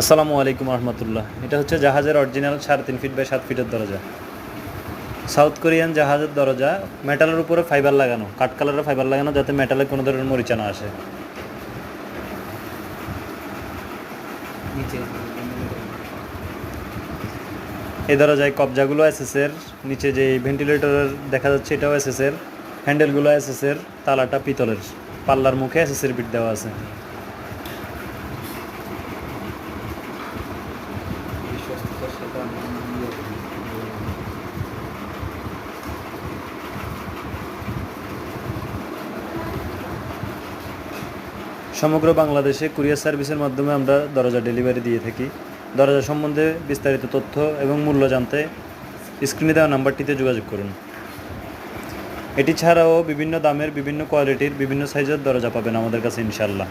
আসসালামু আলাইকুম রহমতুল্লাহ। এটা হচ্ছে জাহাজের অরিজিনাল 3.5 ফিট বাই 7 ফিটের দরজা। সাউথ কোরিয়ান জাহাজের দরজা, মেটালের উপরে ফাইবার লাগানো, কাঠ কালারের ফাইবার লাগানো, যাতে মেটালে কোনো ধরনের মরিচা না আসে। এই দরজায় কবজাগুলো এসএসের, নিচে যে ভেন্টিলেটরের দেখা যাচ্ছে এটাও এসএসের, হ্যান্ডেলগুলো এসএসের, তালাটা পিতলের, পাল্লার মুখে এসএসের বিট দেওয়া আছে। সমগ্র বাংলাদেশে কুরিয়ার সার্ভিসের মাধ্যমে আমরা দরজা ডেলিভারি দিয়ে থাকি। দরজা সম্বন্ধে বিস্তারিত তথ্য এবং মূল্য জানতে স্ক্রিনে দেওয়া নাম্বারটিতে যোগাযোগ করুন। এটি ছাড়াও বিভিন্ন দামের, বিভিন্ন কোয়ালিটির, বিভিন্ন সাইজের দরজা পাবেন আমাদের কাছে ইনশাআল্লাহ।